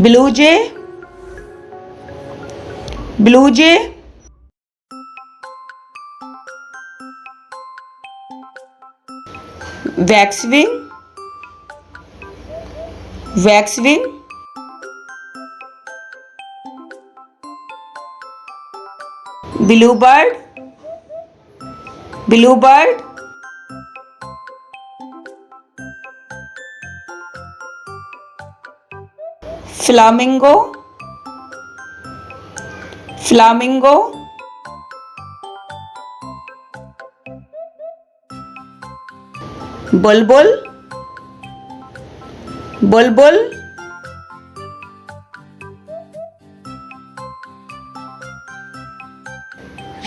blue jay, blue jay, waxwing, waxwing, blue bird, blue bird, flamingo, flamingo, bulbul, bulbul,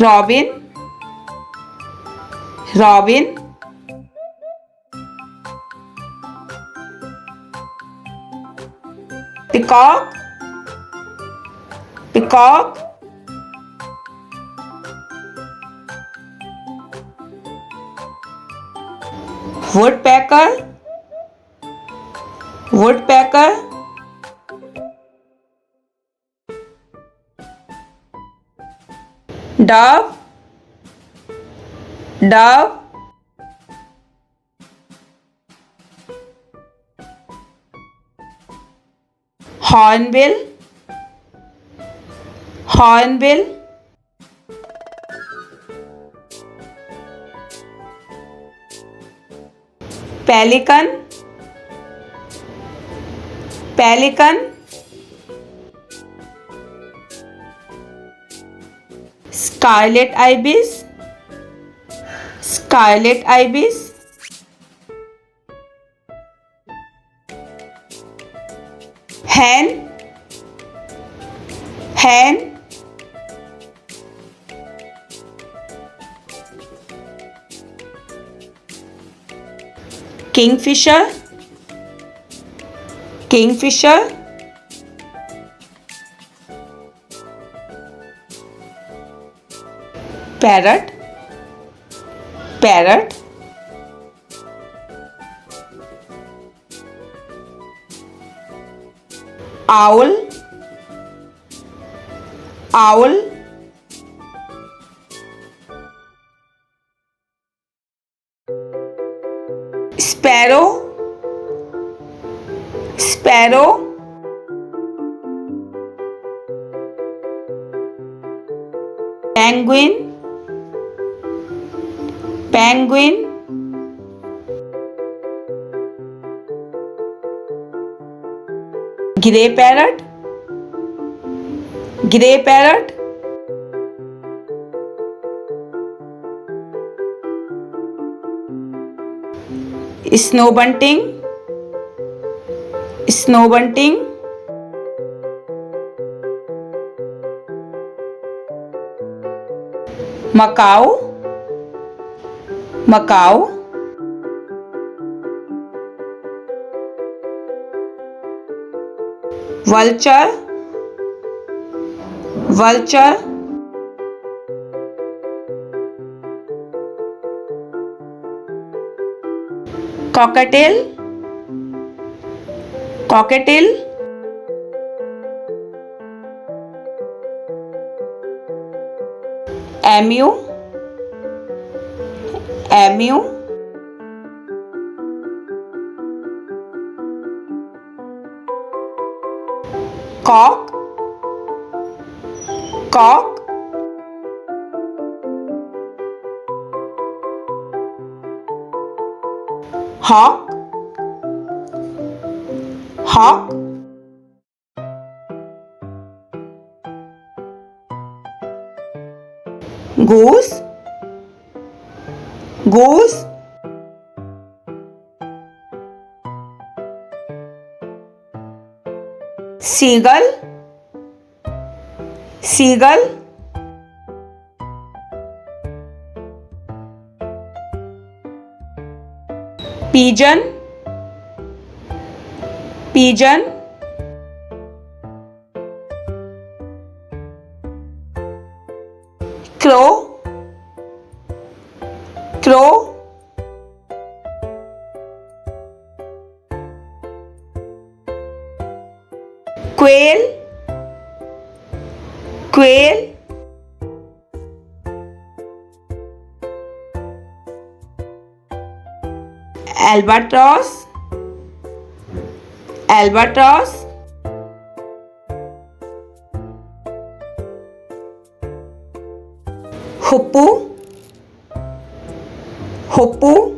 robin, robin, peacock, peacock, woodpecker, woodpecker, dove, dove, hornbill, hornbill, pelican, pelican, scarlet ibis, scarlet ibis, hen, hen, kingfisher, kingfisher, parrot, parrot, owl, owl, sparrow, sparrow, penguin, penguin, grey parrot, grey parrot, snow bunting, snow bunting, macaw, macaw, vulture, vulture, cockatiel, cockatiel, emu, emu, cock, cock, hawk, hawk, goose, goose, seagull, seagull, pigeon, pigeon, crow, crow, quail, quail, albatross, albatross, hoopoe, hoopoe,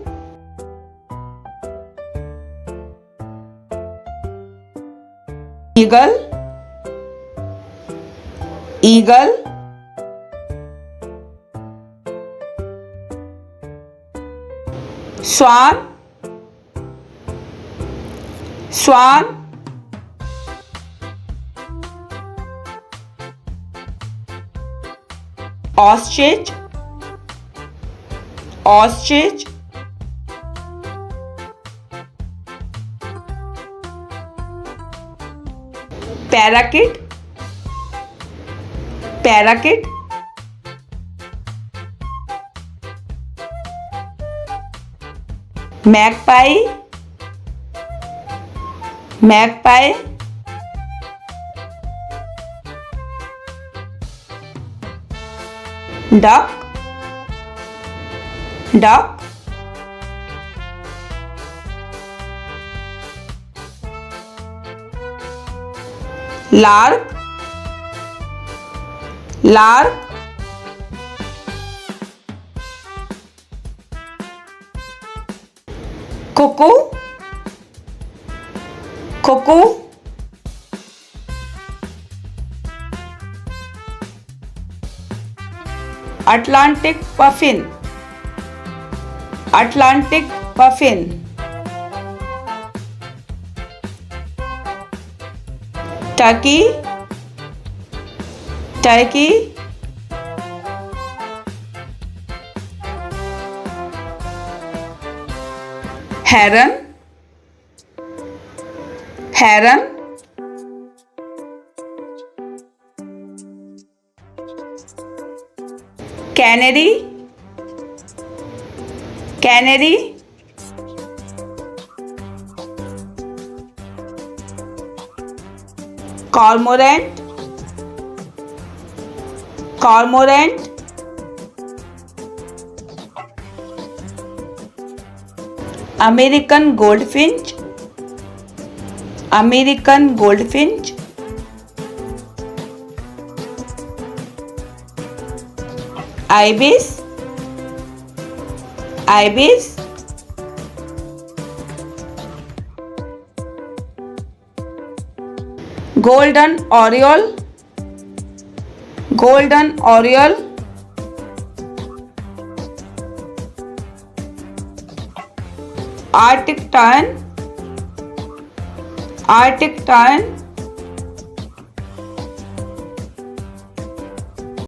eagle, eagle, swan, swan, ostrich, ostrich, parakeet, parakeet, magpie, magpie, duck, duck, lark, lark, cuckoo, cuckoo, Atlantic puffin, Atlantic puffin, turkey, turkey, heron, heron, canary, canary, cormorant, cormorant, American goldfinch, American goldfinch, ibis, ibis, golden oriole, golden oriole, Arctic tern, Arctic tern,